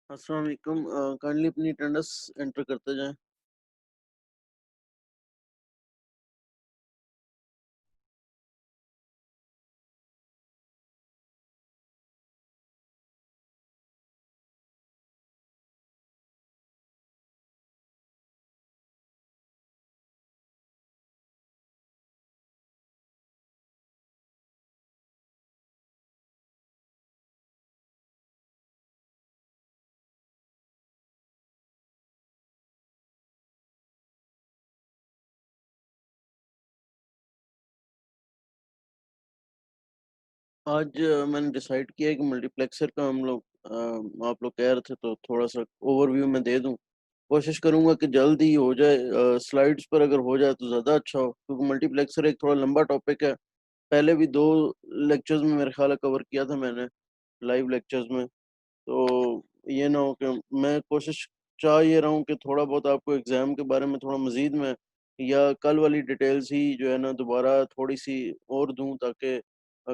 अस्सलाम वालेकुम। काइंडली अपनी अटेंडेंस एंटर करते जाएं। आज मैंने डिसाइड किया है कि मल्टीप्लेक्सर का हम लोग आप लोग कह रहे थे तो थोड़ा सा ओवरव्यू मैं दे दूं। कोशिश करूंगा कि जल्द ही हो जाए। स्लाइड्स पर अगर हो जाए तो ज़्यादा अच्छा हो, क्योंकि मल्टीप्लेक्सर एक थोड़ा लंबा टॉपिक है। पहले भी 2 लेक्चर्स में मेरे ख्याल है कवर किया था मैंने, लाइव लेक्चर्स में। तो ये ना हो कि मैं कोशिश चाह ये रहा हूँ कि थोड़ा बहुत आपको एग्ज़ाम के बारे में थोड़ा मज़ीद मैं या कल वाली डिटेल्स ही जो है ना दोबारा थोड़ी-सी और दूँ, ताकि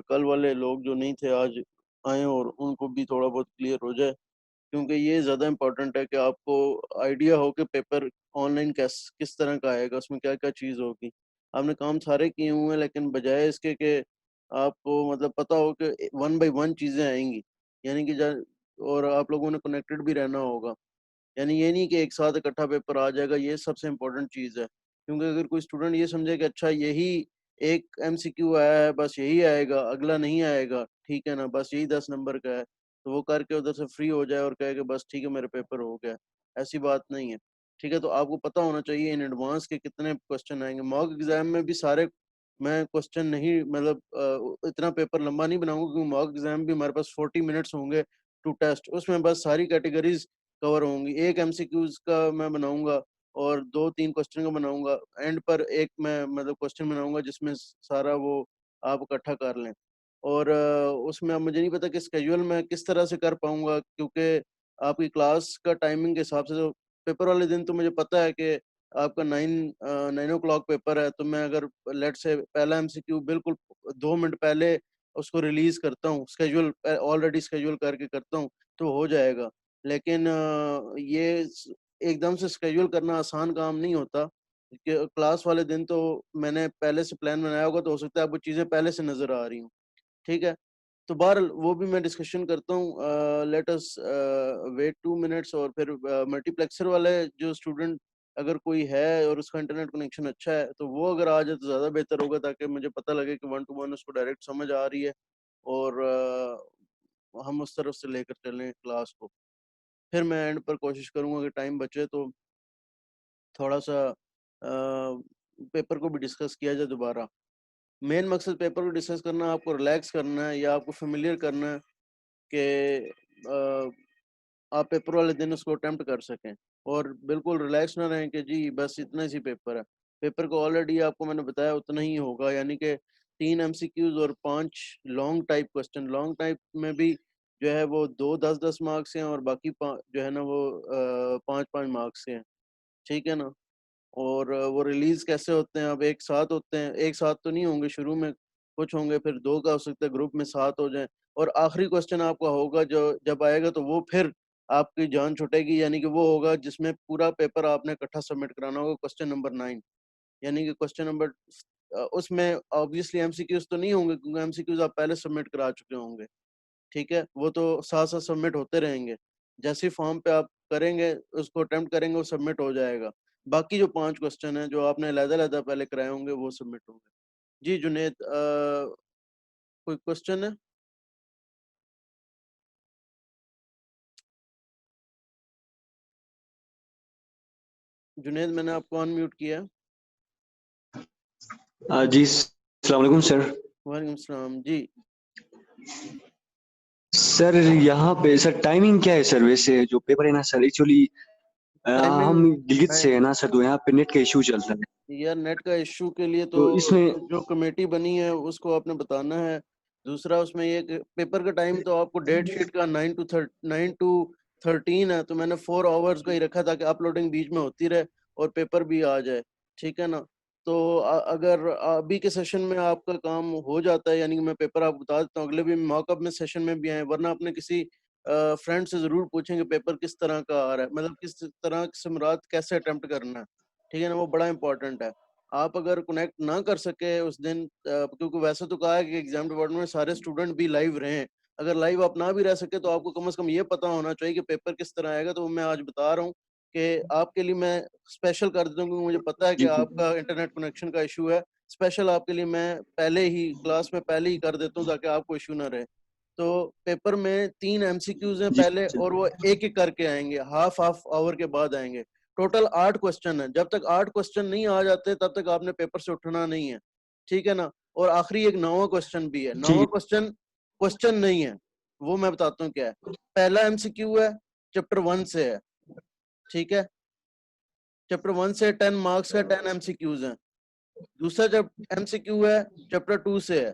कल वाले लोग जो नहीं थे आज आएँ और उनको भी थोड़ा बहुत क्लियर हो जाए। क्योंकि ये ज़्यादा इम्पोर्टेंट है कि आपको आइडिया हो कि पेपर ऑनलाइन किस तरह का आएगा, उसमें क्या-क्या चीज़ होगी। आपने काम सारे किए हुए हैं, लेकिन बजाय इसके कि आपको मतलब पता हो कि वन बाय वन चीज़ें आएँगी, यानी कि ज और आप लोगों ने कनेक्टेड भी रहना होगा। यानी ये नहीं कि एक साथ इकट्ठा पेपर आ जाएगा, ये सबसे इम्पोर्टेंट चीज़ है। क्योंकि अगर कोई स्टूडेंट ये समझे कि अच्छा यही एक एमसीक्यू आया है, बस यही आएगा, अगला नहीं आएगा, ठीक है ना, बस यही 10 नंबर का है, तो वो करके उधर से फ्री हो जाए और कहे कि बस ठीक है मेरा पेपर हो गया। ऐसी बात नहीं है, ठीक है? तो आपको पता होना चाहिए इन एडवांस के कितने क्वेश्चन आएँगे। मॉक एग्ज़ाम में भी सारे मैं क्वेश्चन नहीं मतलब इतना पेपर लंबा नहीं बनाऊँगा, क्योंकि मॉक एग्ज़ाम भी हमारे पास 40 मिनट्स होंगे टू टेस्ट, उसमें बस सारी कैटेगरीज़ कवर होंगी। एक एमसीक्यूज़ का मैं बनाऊँगा और 2-3 क्वेश्चन का बनाऊँगा। एंड पर एक मैं मतलब क्वेश्चन बनाऊँगा जिसमें सारा वो आप इकट्ठा कर लें। और उसमें अब मुझे नहीं पता कि स्केड्यूल मैं किस तरह से कर पाऊँगा, क्योंकि आपकी क्लास का टाइमिंग के हिसाब से तो पेपर वाले दिन तो मुझे पता है कि आपका 9 ओ क्लॉक पेपर है, तो मैं अगर लेट्स से पहला एमसीक्यू बिल्कुल 2 मिनट पहले उसको रिलीज़ करता हूँ, स्केड्यूल ऑलरेडी स्केड्यूल करके करता हूँ, तो हो जाएगा। लेकिन ये एकदम से शेड्यूल करना आसान काम नहीं होता, कि क्लास वाले दिन तो मैंने पहले से प्लान बनाया होगा, तो हो सकता है आपको चीज़ें पहले से नज़र आ रही हों, ठीक है? तो बहरहाल वो भी मैं डिस्कशन करता हूँ। लेट अस वेट 2 मिनट्स, और फिर मल्टीप्लेक्सर वाले जो स्टूडेंट अगर कोई है और उसका इंटरनेट कनेक्शन अच्छा है, तो वो अगर आ जाए तो ज़्यादा बेहतर होगा, ताकि मुझे पता लगे कि वन टू वन उसको डायरेक्ट समझ आ रही है और हम उस तरफ से लेकर चलें क्लास को। फिर मैं एंड पर कोशिश करूँगा कि टाइम बचे तो थोड़ा-सा पेपर को भी डिस्कस किया जाए दोबारा। मेन मकसद पेपर को डिस्कस करना, आपको रिलैक्स करना है या आपको फ़ैमिलियर करना है कि आप पेपर वाले दिन उसको अटेम्प्ट कर सकें और बिल्कुल रिलैक्स ना रहें कि जी बस इतना ही सी पेपर है। पेपर को ऑलरेडी आपको मैंने बताया उतना ही होगा, यानी कि 3 एमसीक्यूज़ और 5 long type question. Long type में भी जो है वो 2 10-10 मार्क्स के हैं और बाकी पा जो है ना वो 5-5 मार्क्स के हैं, ठीक है ना? और वो रिलीज़ कैसे होते हैं, अब एक साथ होते हैं, एक साथ तो नहीं होंगे शुरू में, कुछ होंगे, फिर 2 का हो सकता है ग्रुप में 7 हो जाएँ और आखिरी क्वेश्चन आपका होगा जो जब आएगा तो वो फिर आपकी जान छुटेगी, यानी कि वो होगा जिसमें पूरा पेपर आपने इकट्ठा सबमिट कराना होगा, क्वेश्चन नंबर 9। यानी कि क्वेश्चन नंबर उसमें ऑब्वियसली एमसीक्यूज़ तो नहीं होंगे, क्योंकि एमसीक्यूज़ आप पहले सबमिट करा चुके होंगे। ठीक है? वो तो साथ-साथ सबमिट होते रहेंगे। जैसे ही फॉर्म पे आप करेंगे, उसको अटेम्प्ट करेंगे, वो सबमिट हो जाएगा। बाकी जो 5 क्वेश्चन हैं, जो आपने अलग-अलग पहले कराए होंगे, वो सबमिट होंगे। जी, जुनैद, कोई क्वेश्चन है? जुनैद, मैंने आपको अनम्यूट किया है। जी, अस्सलाम वालेकुम सर। वालेकुम सलाम। जी, सर यहाँ पे सर टाइमिंग क्या है सर? वैसे जो पेपर है ना सर, एक्चुअली टाइमिंग हम गिलगित है से है ना सर, तो यहाँ पे नेट का इशू चलता है। यार, नेट का इश्यू के लिए तो तो इसमें जो कमेटी बनी है, उसको आपने बताना है। दूसरा उसमें ये कि पेपर का टाइम तो आपको डेट शीट का 9 टू 13 है, तो मैंने 4 आवर्स का ही रखा ताकि अपलोडिंग बीच में होती रहे और पेपर भी आ जाए, ठीक है ना? तो अगर अभी के सेशन में आपका काम हो जाता है, यानी कि मैं पेपर आपको बता देता हूँ, अगले भी मॉकअप में सेशन में भी आएँ, वरना आपने किसी फ्रेंड से ज़रूर पूछें कि पेपर किस तरह का आ रहा है, मतलब किस तरह से मुराद कैसे अटेम्प्ट करना है, ठीक है ना, वो बड़ा इंपॉर्टेंट है। आप अगर कनेक्ट ना कर सके उस दिन, क्योंकि वैसे तो कहा है कि एग्जाम डिपार्टमेंट में सारे स्टूडेंट भी लाइव रहें, अगर लाइव आप ना भी रह सके तो आपको कम से कम ये पता होना चाहिए कि पेपर किस तरह आएगा। तो मैं आज बता रहा हूँ कि आपके लिए मैं स्पेशल कर देता हूँ, क्योंकि मुझे पता है कि जी सर। आपका इंटरनेट कनेक्शन का इशू है। स्पेशल आपके लिए मैं पहले ही क्लास में पहले ही कर देता हूँ ताकि आपको इशू ना रहे। तो पेपर में 3 एमसीक्यूज हैं जी पहले, सर। और वो एक-एक करके आएँगे, हाफ हाफ आवर के बाद आएँगे। टोटल 8 क्वेश्चन हैं। जब तक 8 क्वेश्चन नहीं आ जाते तब तक आपने पेपर से उठना नहीं है, ठीक है ना? और आखिरी एक 9वां क्वेश्चन भी है। ठीक 9वां क्वेश्चन क्वेश्चन नहीं है, वो मैं बताता हूँ क्या है। पहला एमसीक्यू है, चैप्टर 1 से है, ठीक है? चैप्टर 1 से 10 मार्क्स का 10 एमसीक्यूज हैं। दूसरा एमसीक्यू है, चैप्टर 2 से है,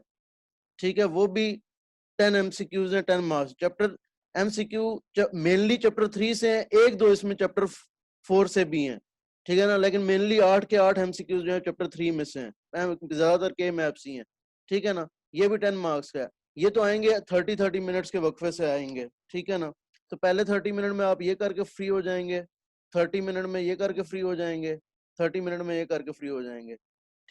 ठीक है? वो भी 10 एमसीक्यूज हैं, 10 marks. Chapter MCQ mainly chapter 3 से हैं, 1-2 इसमें चैप्टर 4 से भी हैं, ठीक है ना? लेकिन मेनली 8 के 8 एमसीक्यूज जो हैं चैप्टर 3 में से हैं। ज्यादातर के मैप्स ही हैं, ठीक है ना? ये भी 10 मार्क्स का है। ये तो आएंगे 30-30 मिनट्स के वक्फे से आएंगे, ठीक है ना? तो पहले 30 मिनट में आप ये करके फ्री हो जाएंगे, 30 मिनट में ये करके फ्री हो जाएंगे, 30 मिनट में ये करके फ्री हो जाएंगे,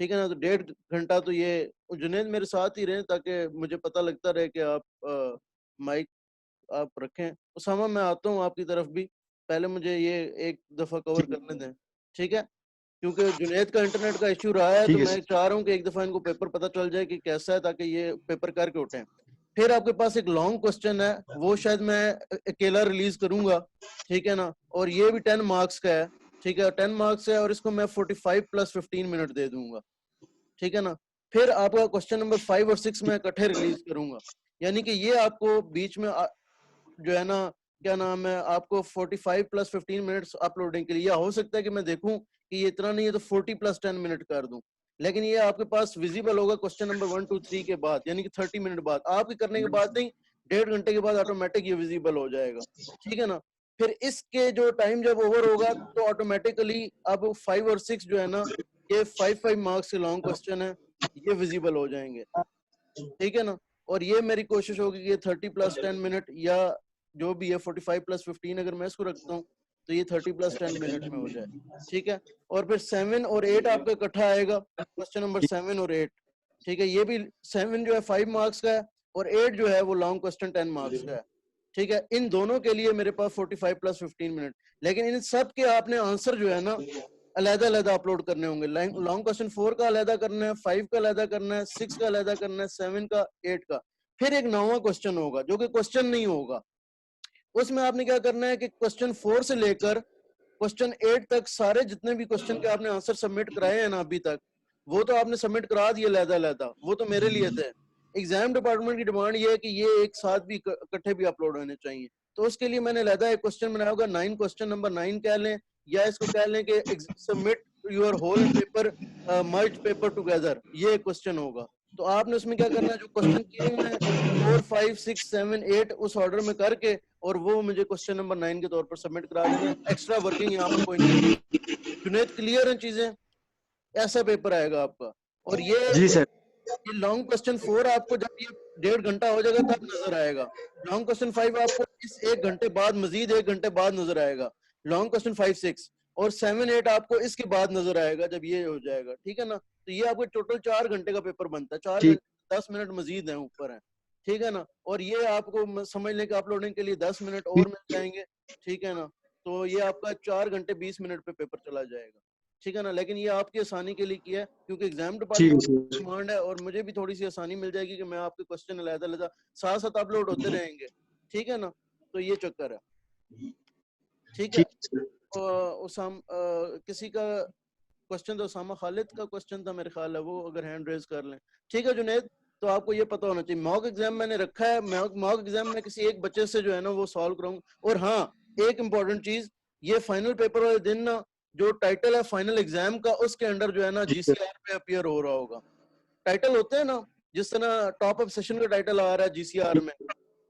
ठीक है ना? तो 1.5 घंटा तो ये जुनैद मेरे साथ ही रहें ताकि मुझे पता लगता रहे कि आप माइक आप रखें। उसामा मैं आता हूँ आपकी तरफ भी, पहले मुझे ये एक दफ़ा कवर ठीक करने दें, ठीक है? क्योंकि जुनैद का इंटरनेट का इश्यू रहा है, तो ठीक है मैं सर। चाह रहा हूँ कि एक दफ़ा इनको पेपर पता चल जाए कि कैसा है, ताकि ये पेपर करके उठें। फिर आपके पास एक लॉन्ग क्वेश्चन है, वो शायद मैं अकेला रिलीज़ करूँगा, ठीक है ना? और ये भी 10 मार्क्स का है, ठीक है? 10 मार्क्स है और इसको मैं 45 प्लस 15 मिनट दे दूँगा। ठीक है ना? फिर आपका क्वेश्चन नंबर 5 और 6 मैं इकट्ठे रिलीज करूंगा, यानी कि ये आपको बीच में जो है ना, क्या नाम है, आपको 45 प्लस 15 मिनट्स अपलोडिंग के लिए, या हो सकता है कि मैं देखूं कि ये इतना नहीं है तो 40 प्लस 10 मिनट कर दूं, लेकिन ये आपके पास विजिबल होगा क्वेश्चन नंबर 1 2 3 के बाद, यानी कि 30 मिनट बाद आपके करने के बाद नहीं, 1.5 घंटे के बाद ऑटोमेटिक ये विजिबल हो जाएगा, ठीक है ना? फिर इसके जो टाइम जब ओवर होगा तो ऑटोमेटिकली अब 5 और 6 जो है ना, ये 5 मार्क्स के लॉन्ग क्वेश्चन है, ये विजिबल हो जाएंगे, ठीक है ना? और ये मेरी कोशिश होगी कि ये 30 प्लस 10 मिनट या जो भी है 45 प्लस 15 अगर मैं इसको रखता हूँ तो ये 30 प्लस 10 मिनट में हो जाए, ठीक है? और फिर 7 और 8 आपका इकट्ठा आएगा, क्वेश्चन नंबर 7 और 8, ठीक है? ये भी 7 जो है 5 मार्क्स का है और 8 जो है वो लॉन्ग क्वेश्चन 10 मार्क्स का है, ठीक है? इन दोनों के लिए मेरे पास 45 प्लस 15 मिनट, लेकिन इन सब के आपने आंसर जो है ना अलग-अलग अपलोड करने होंगे। लॉन्ग क्वेश्चन 4 का अलग करना है, 5 का अलग करना है, 6 का अलग करना है, 7 का, 8 का। फिर एक 9वां क्वेश्चन होगा जो कि क्वेश्चन नहीं होगा। उसमें आपने क्या करना है कि क्वेश्चन 4 से लेकर क्वेश्चन 8 तक सारे जितने भी क्वेश्चन के आपने आंसर सबमिट कराए हैं ना अभी तक, वो तो आपने सबमिट करा दिए अलग-अलग, वो तो मेरे लिए थे। एग्जाम डिपार्टमेंट की डिमांड ये है कि ये एक साथ भी इकट्ठे भी अपलोड होने चाहिए। तो उसके लिए मैंने अलग एक क्वेश्चन बनाया होगा, 9 क्वेश्चन नंबर 9 कह लें, या इसको कह लें कि submit your whole paper merge paper together, ये क्वेश्चन होगा। तो आपने उसमें क्या करना है, जो क्वेश्चन किए हुए हैं 4 5 6 7 8 उस ऑर्डर में करके और वो मुझे क्वेश्चन नंबर 9 के तौर पर सबमिट करा देना। एक्स्ट्रा वर्किंग यहाँ पर कोई नहीं करनी। जुनेद क्लियर है चीजें? ऐसा पेपर आएगा आपका। और जी सर। ये लॉन्ग क्वेश्चन 4 आपको जब ये 1.5 घंटा हो जाएगा तब नजर आएगा। लॉन्ग क्वेश्चन 5 आपको इस 1 घंटे बाद, मजीद 1 घंटे बाद नजर आएगा। लॉन्ग क्वेश्चन 5 6 और 7 8 आपको इसके बाद नजर आएगा जब ये हो जाएगा, ठीक है ना? तो ये आपको टोटल 4 घंटे का पेपर बनता है। चार ठीक। घंटे 10 मिनट मजीद है ऊपर है, ठीक है ना? और ये आपको समझ लें कि अपलोडिंग के लिए 10 मिनट और मिल जाएंगे, ठीक है ना? तो ये आपका 4 घंटे 20 मिनट पे पेपर चला जाएगा, ठीक है ना? लेकिन ये आपकी आसानी के लिए किया है, क्योंकि एग्जाम ठीक है डिपार्टमेंट सर। डिमांड है और मुझे भी थोड़ी सी आसानी मिल जाएगी कि मैं आपके क्वेश्चन अलग-अलग साथ साथ अपलोड होते रहेंगे, ठीक है ना? तो ये चक्कर है, ठीक है? ठीक है सर। किसी का क्वेश्चन, तो उसामा खालिद का क्वेश्चन था मेरे ख्याल है, वो अगर हैंड रेज कर लें। ठीक है जुनेद, तो आपको ये पता होना चाहिए मॉक एग्जाम मैंने रखा है, मॉक एग्जाम में किसी एक बच्चे से जो है ना वो सॉल्व कराऊंगा। और हाँ, एक इम्पॉर्टेंट चीज, ये फाइनल पेपर वाले दिन ना जो टाइटल है फाइनल एग्जाम का, उसके अंडर जो है ना जी सर। जीसीआर पे अपीयर हो रहा होगा। टाइटल होते हैं ना, जिस तरह टॉप अप सेशन का टाइटल आ रहा है जीसीआर में,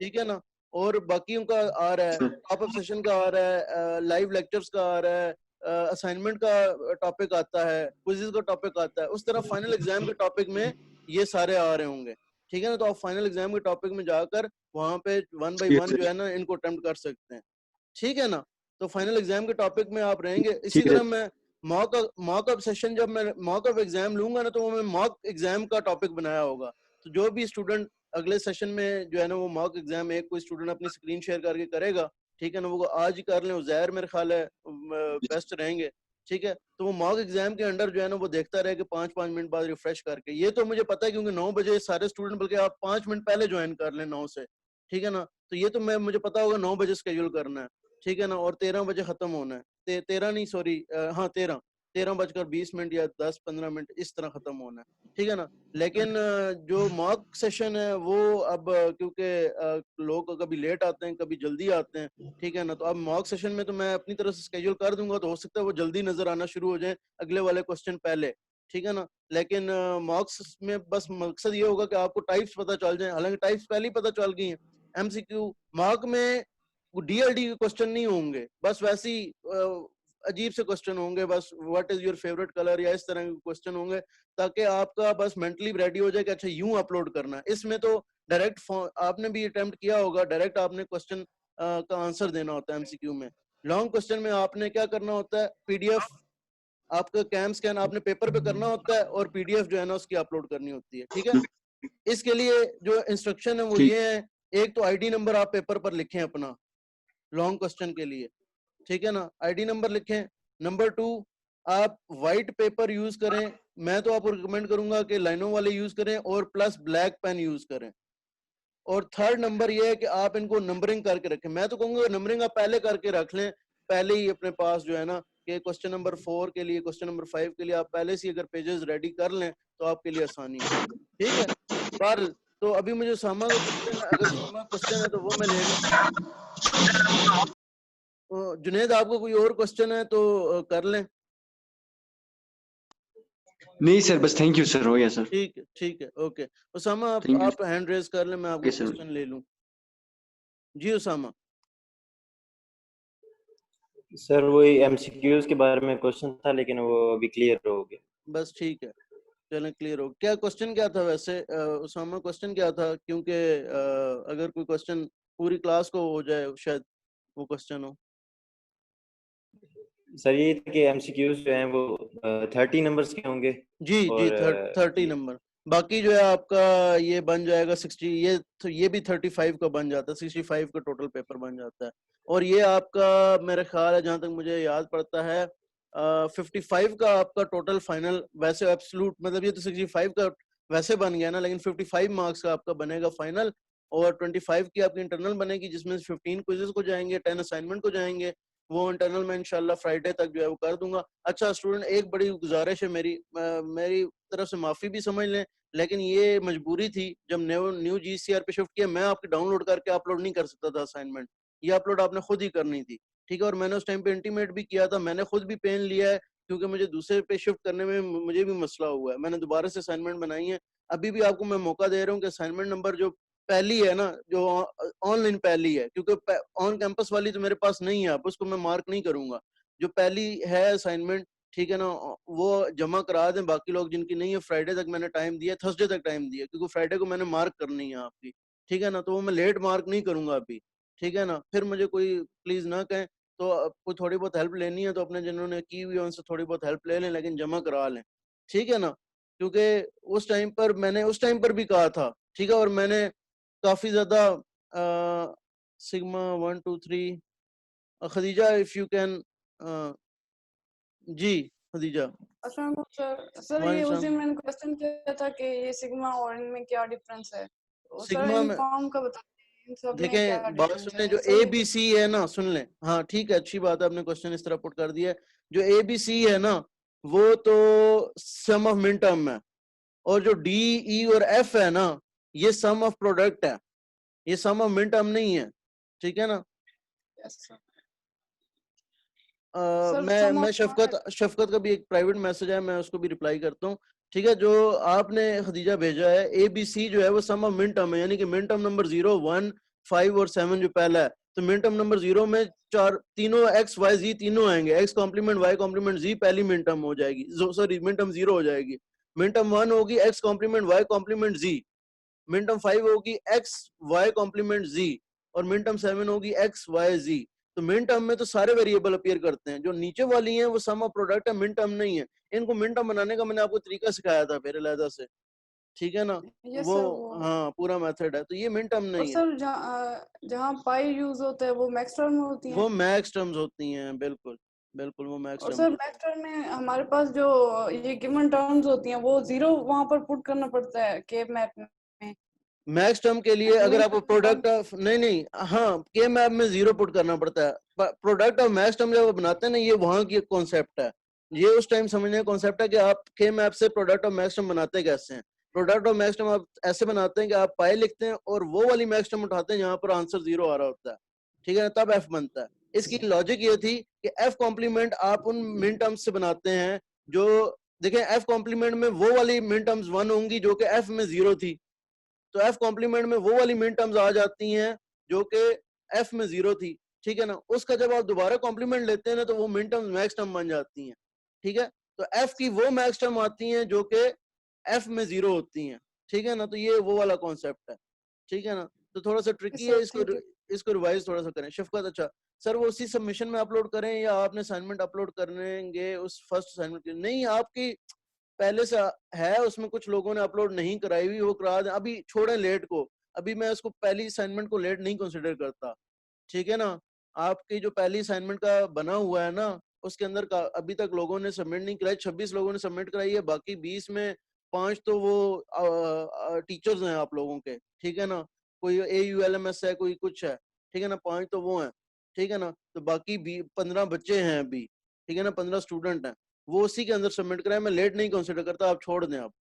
ठीक है ना? और बाकी उनका आ रहा है, टॉप अप सेशन का आ रहा है, लाइव लेक्चर्स का आ रहा है, असाइनमेंट का टॉपिक आता है, क्विज़ेस का टॉपिक आता है, उस तरह फाइनल एग्जाम के टॉपिक में ये सारे आ रहे होंगे, ठीक है ना। तो आप फाइनल एग्जाम के टॉपिक में जाकर वहां पे 1 बाय 1 जो है ना इनको अटेम्प्ट कर सकते हैं, ठीक है ना। तो फाइनल एग्जाम के टॉपिक में आप रहेंगे। इसी ठीक है। तरह मैं मॉक अप सेशन, जब मैं मॉक अप एग्जाम लूंगा ना, तो वो मैं मॉक एग्जाम का टॉपिक बनाया होगा। तो जो भी स्टूडेंट अगले सेशन में जो है ना वो मॉक एग्जाम एक कोई स्टूडेंट अपनी स्क्रीन शेयर करके करेगा, ठीक है ना, वो आज ही कर लें, उजैर मेरे ख्याल है बेस्ट रहेंगे, ठीक है। तो वो मॉक एग्जाम के अंडर जो है ना वो देखता रहे कि 5-5 मिनट बाद रिफ्रेश करके। ये तो मुझे पता है क्योंकि 9 बजे सारे स्टूडेंट, बल्कि आप 5 मिनट पहले ज्वाइन कर लें 9 से, ठीक है ना। तो ये तो मुझे पता होगा 9 बजे स्केड्यूल करना है, ठीक है ना, और 13 बजे खत्म होना है। 13 नहीं, सॉरी, हाँ 13 बजकर 20 मिनट या 10-15 मिनट इस तरह खत्म होना है, ठीक है ना। लेकिन जो मॉक सेशन है वो अब क्योंकि लोग कभी लेट आते हैं कभी जल्दी आते हैं, ठीक है ना, तो अब मॉक सेशन में तो मैं अपनी तरफ से स्केड्यूल कर दूंगा, तो हो सकता है वो जल्दी नजर आना शुरू हो जाए अगले वाले क्वेश्चन पहले, ठीक है ना। लेकिन मॉक्स में बस मकसद ये होगा कि आपको टाइप्स पता चल जाए, हालांकि टाइप्स पहले ही पता चल गई हैं। एमसीक्यू मॉक में डीएलडी के क्वेश्चन नहीं होंगे, बस वैसी अजीब से क्वेश्चन होंगे, बस what is your favourite colour या इस तरह के क्वेश्चन होंगे, ताकि आपका बस मेंटली रेडी हो जाए कि अच्छा यूं अपलोड करना है। इसमें तो डायरेक्ट आपने भी अटेम्प्ट किया होगा, डायरेक्ट आपने क्वेश्चन का आंसर देना होता है। एमसीक्यू में लॉन्ग क्वेश्चन में आपने क्या करना होता है, पीडीएफ आपका कैम स्कैन आपने पेपर पे करना होता है और पीडीएफ जो है ना उसकी अपलोड करनी होती है, ठीक है। इसके लिए जो इंस्ट्रक्शन है वो ठीक। ये है, एक तो आईडी नंबर आप पेपर पर लिखें अपना लॉन्ग क्वेश्चन के लिए, ठीक है ना, आईडी नंबर लिखें। नंबर 2, आप वाइट पेपर यूज करें, मैं तो आपको रिकमेंड करूंगा कि लाइनों वाले यूज करें और प्लस ब्लैक पेन यूज करें। और थर्ड नंबर ये है कि आप इनको नंबरिंग करके रखें। मैं तो कहूंगा नंबरिंग आप पहले करके रख लें, पहले ही अपने पास जो है ना कि क्वेश्चन नंबर 4 के लिए, क्वेश्चन नंबर 5 के लिए आप पहले से अगर पेजेस रेडी कर लें तो आपके लिए आसानी हो, ठीक है। पर तो अभी मुझे सामा का क्वेश्चन, अगर सामा क्वेश्चन है तो वो मैं ले लूं। जुनेद आपको कोई और क्वेश्चन है तो कर लें। नहीं सर, बस थैंक यू सर, हो गया सर। ठीक है, ठीक है, ओके। Usama thank you. आप हैंड रेज कर लें, मैं आपका ओके सर। क्वेश्चन ले लूं। जी उसामा। सर वही एमसीक्यूज के बारे में क्वेश्चन था, लेकिन वो अभी क्लियर हो गया। बस ठीक है, चलें क्लियर हो। क्या क्वेश्चन क्या था वैसे उसामा, क्वेश्चन क्या था? क्योंकि अगर कोई क्वेश्चन पूरी क्लास को हो जाए शायद वो क्वेश्चन हो। सर ये था कि एमसीक्यूज जो हैं वो 30 नंबर्स के होंगे। जी जी, और 30 नंबर। बाकी जो है आपका ये बन जाएगा 60, ये भी 35 का बन जाता है, 65 का टोटल पेपर बन जाता है। और ये आपका मेरे ख्याल है, जहां तक मुझे याद पड़ता है, 55 का आपका टोटल फाइनल, वैसे एब्सोल्यूट मतलब ये तो 65 का वैसे बन गया ना, लेकिन 55 मार्क्स का आपका बनेगा फाइनल। और 25 की आपकी इंटरनल बनेगी, जिसमें 15 क्विजेस को जाएंगे, 10 असाइनमेंट को जाएंगे। वो इंटरनल में इंशाल्लाह फ्राइडे तक जो है वो कर दूंगा। अच्छा स्टूडेंट, एक बड़ी गुजारिश है मेरी, मेरी तरफ से माफी भी समझ लें, लेकिन ये मजबूरी थी। जब न्यू जीसीआर पे शिफ्ट किया, मैं आपकी डाउनलोड करके अपलोड नहीं कर सकता था असाइनमेंट, ये अपलोड आपने खुद ही करनी थी, ठीक है। और मैंने उस टाइम पे इंटीमेट भी किया था, मैंने खुद भी पेन लिया है, क्योंकि मुझे दूसरे पे शिफ्ट करने में मुझे भी मसला हुआ है। मैंने दोबारा से असाइनमेंट बनाई है। अभी भी आपको मैं मौका दे रहा हूँ कि असाइनमेंट नंबर जो पहली है ना, जो ऑनलाइन पहली है, क्योंकि ऑन कैंपस वाली तो मेरे पास नहीं है, आप उसको मैं मार्क नहीं करूंगा। जो पहली है असाइनमेंट, ठीक है ना, वो जमा करा दें। बाकी लोग जिनकी नहीं है, फ्राइडे तक मैंने टाइम दिया, थर्सडे तक टाइम दिया, क्योंकि फ्राइडे को मैंने मार्क करनी है आपकी, ठीक है ना। तो वो मैं लेट मार्क नहीं करूंगा अभी, ठीक है ना। फिर मुझे कोई प्लीज ना कहें। तो कोई थोड़ी बहुत हेल्प लेनी है तो अपने जिन्होंने की हुई है उनसे थोड़ी बहुत हेल्प ले लें, लेकिन जमा करा लें, ठीक है ना। क्योंकि उस टाइम पर मैंने उस टाइम पर भी कहा था, ठीक है। और मैंने काफी ज्यादा sigma 1 2 3 Khadija if you can, जी खदीजा। अस्सलाम सर। सर ये उस दिन मैंने क्वेश्चन किया था कि ये सिग्मा और इनमें क्या डिफरेंस है, तो सर सिग्मा इन में फॉर्म का बता इन सब में क्या देखें, बात डिफरेंस सुन लें, है जो ए सही बी है? सी है ना, सुन लें, हाँ ठीक है, अच्छी बात है, आपने क्वेश्चन इस तरह पुट कर दिया है। जो ए बी सी है ना, वो तो सम ऑफ मिन टर्म है, और जो डी ई और एफ है ना, ये सम ऑफ प्रोडक्ट है, ये सम ऑफ मिन टर्म नहीं है, ठीक है ना। Yes sir. सर मैं सम शफकत का भी एक प्राइवेट मैसेज है, मैं उसको भी रिप्लाई करता हूँ, ठीक है। जो आपने खदीजा भेजा है, ए बी सी जो है वो सम ऑफ मिन टर्म है, यानी कि मिन टर्म नंबर 0 1 5 और 7 जो पहला है, तो मिन टर्म नंबर 0 में चार तीनों एक्स वाई जी तीनों आएंगे, एक्स कॉम्प्लीमेंट वाई कॉम्प्लीमेंट जी पहली मिन टर्म हो जाएगी, सॉरी मिन टर्म 0 हो जाएगी। मिन टर्म 1 होगी एक्स कॉम्प्लीमेंट वाई कॉम्प्लीमेंट जी, मिन टर्म 5 होगी x y कॉम्प्लीमेंट z और मिन टर्म 7 होगी x y z। तो मिन टर्म में तो सारे वेरिएबल अपीयर करते हैं, जो नीचे वाली हैं वो सम ऑफ प्रोडक्ट है, मिन टर्म नहीं है। इनको मिन टर्म बनाने का मैंने आपको तरीका सिखाया था फिर अलहदा से, ठीक है ना, यस वो सर वो। हाँ पूरा मेथड है, तो ये मिन टर्म और नहीं है, सर जहाँ पाई यूज होता है वो मैक्स टर्म में होती वो है। मैक्स टर्म्स होती हैं, बिल्कुल बिल्कुल वो मैक्स और टर्म्स सर होती मैक्स टर्म में हमारे पास जो ये गिवन टर्म्स होती हैं वो जीरो वहां पर पुट करना पड़ता है के मैप में। हैं। मैक्स टर्म के लिए एंड अगर मिन आपको टर्म वन। प्रोडक्ट ऑफ नहीं हाँ के मैप में जीरो पुट करना पड़ता है। प्रोडक्ट ऑफ मैक्स टर्म जब आप बनाते हैं ना, ये वहां की कॉन्सेप्ट है, ये उस टाइम समझने का कॉन्सेप्ट है कि आप के मैप से प्रोडक्ट ऑफ मैक्स टर्म बनाते कैसे हैं। प्रोडक्ट ऑफ मैक्स टर्म आप ऐसे बनाते हैं कि आप पाई लिखते हैं और वो वाली मैक्स टर्म उठाते हैं जहां पर आंसर जीरो आ रहा होता है, ठीक है ना, तब एफ बनता है। इसकी लॉजिक ये थी कि एफ कॉम्प्लीमेंट आप उन मिन टर्म्स से बनाते हैं जो, देखें एफ कॉम्प्लीमेंट में वो वाली मिन टर्म्स 1 होंगी जो कि एफ में 0 थी, तो एफ कॉम्प्लीमेंट में वो वाली मिन टर्म्स आ जाती हैं जो कि एफ में 0 थी, ठीक है ना। उसका जब आप दोबारा कॉम्प्लीमेंट लेते हैं ना तो वो मिन टर्म्स मैक्स टर्म बन जाती हैं, ठीक है। तो एफ की वो मैक्स टर्म आती हैं जो कि एफ में 0 होती हैं, ठीक है ना, तो ये वो वाला कॉन्सेप्ट है, ठीक है ना। तो थोड़ा सा ट्रिकी है, सर इसको थैंक यू। इसको रिवाइज थोड़ा सा करें। शफकत अच्छा सर वो उसी सबमिशन में अपलोड करें या आपने असाइनमेंट अपलोड करेंगे उस फर्स्ट असाइनमेंट की? नहीं, आपकी पहले से है, उसमें कुछ लोगों ने अपलोड नहीं कराई हुई, वो करा दें, अभी छोड़ें लेट को, अभी मैं उसको पहली असाइनमेंट को लेट नहीं कंसिडर करता, ठीक है ना। आपकी जो पहली असाइनमेंट का बना हुआ है ना, उसके अंदर का अभी तक लोगों ने सबमिट नहीं कराई, 26 लोगों ने सबमिट कराई है, बाकी 20 में 5 तो वो टीचर्स हैं आप लोगों के, ठीक है ना, कोई AULMS है, कोई कुछ है, ठीक है ना, 5 तो वो हैं, ठीक है ना, तो बाकी 15 बच्चे हैं अभी, ठीक है ना, 15 स्टूडेंट हैं, वो उसी के अंदर सबमिट कराए। मैं लेट नहीं कंसिडर करता, आप छोड़ दें आप,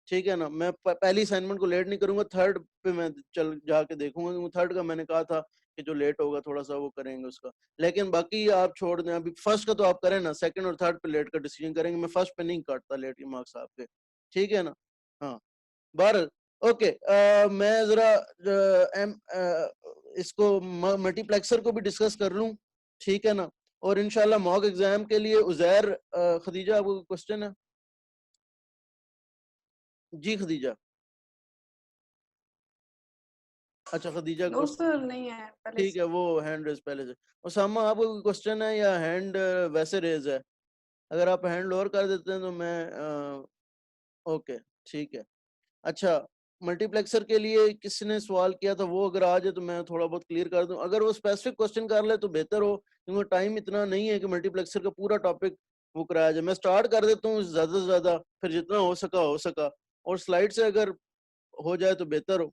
ठीक है ना। मैं पहली असाइनमेंट को लेट नहीं करूंगा, थर्ड पे मैं चल जाके देखूंगा, क्योंकि थर्ड का मैंने कहा था कि जो लेट होगा थोड़ा सा वो करेंगे उसका, लेकिन बाकी आप छोड़ दें। अभी फर्स्ट का तो आप करें ना, सेकंड और थर्ड पे लेट का डिसीजन करेंगे, मैं फर्स्ट पे नहीं काटता लेट के मार्क्स आपके, ठीक है ना। हाँ बहरहाल ओके, मैं जरा इसको मल्टीप्लेक्सर को भी डिस्कस कर लूं, ठीक है ना, और इंशाल्लाह मॉक एग्जाम के लिए उजैर खदीजा आपको क्वेश्चन है? जी खदीजा, अच्छा खदीजा का नो क्वेश्चन, सर नहीं है पहले ठीक से। है, वो हैंड रेज पहले से। उसामा आपको कोई क्वेश्चन है या हैंड वैसे रेज है? अगर आप हैंड लोअर कर देते हैं तो मैं ओके ठीक है। अच्छा, मल्टीप्लेक्सर के लिए किसने सवाल किया था, वो अगर आ जाए तो मैं थोड़ा बहुत क्लियर कर दूं, अगर वो स्पेसिफिक क्वेश्चन कर ले तो बेहतर हो, क्योंकि टाइम इतना नहीं है कि मल्टीप्लेक्सर का पूरा टॉपिक वो कराया जाए। मैं स्टार्ट कर देता हूँ ज्यादा से ज्यादा, फिर जितना हो सका, और स्लाइड से अगर हो जाए तो बेहतर हो।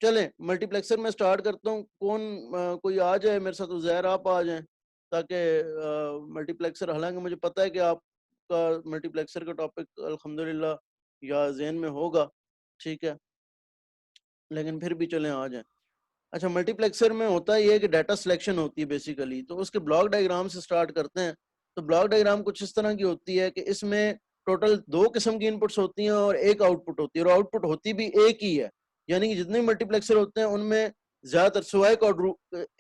चलें मल्टीप्लेक्सर में स्टार्ट करता हूँ, कौन कोई आ जाए मेरे साथ, उज़ैर आप आ जाएं, ताकि मल्टीप्लेक्सर, हालांकि मुझे पता है कि आपका मल्टीप्लेक्सर का टॉपिक अल्हम्दुलिल्लाह या ज़हन में होगा, ठीक है, लेकिन फिर भी चलें आ जाएं। अच्छा, मल्टीप्लेक्सर में होता है ये कि डाटा सिलेक्शन होती है बेसिकली, तो उसके ब्लॉक डायग्राम से स्टार्ट करते हैं। तो ब्लॉक डायग्राम कुछ इस तरह की होती है कि इसमें टोटल 2 किस्म की इनपुट्स होती हैं और एक आउटपुट होती है, और आउटपुट होती भी एक ही है, यानी कि जितने मल्टीप्लेक्सर होते हैं उनमें ज्यादातर सिवाय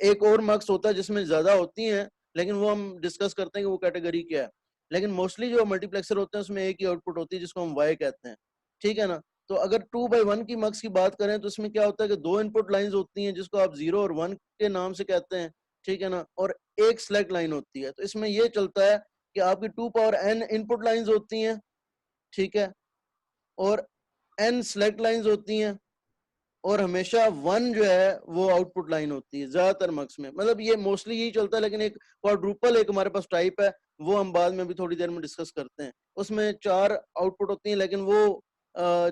एक और मार्क्स होता है जिसमें ज्यादा होती हैं, लेकिन वो हम डिस्कस करते हैं कि वो कैटेगरी क्या है। लेकिन मोस्टली जो मल्टीप्लेक्सर होते हैं उसमें एक ही आउटपुट होती है जिसको हम वाई कहते हैं, ठीक है ना। तो अगर 2/1 की मक्स की बात करें तो इसमें क्या होता है कि 2 इनपुट लाइंस होती हैं जिसको आप 0 और 1 के नाम से कहते हैं, ठीक है ना, और एक सिलेक्ट लाइन होती है। तो इसमें ये चलता है कि आपकी 2 पावर n इनपुट लाइंस होती हैं, ठीक है, और n सिलेक्ट लाइंस होती हैं, और हमेशा 1 जो है वो आउटपुट लाइन होती है ज्यादातर मक्स में, मतलब ये मोस्टली यही चलता है। लेकिन एक क्वाड्रुपल एक हमारे पास टाइप है, वो हम बाद में भी थोड़ी देर में डिस्कस करते हैं, उसमें 4 आउटपुट होती हैं, लेकिन वो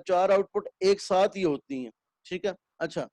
4 आउटपुट एक साथ ही होती हैं, ठीक है। अच्छा,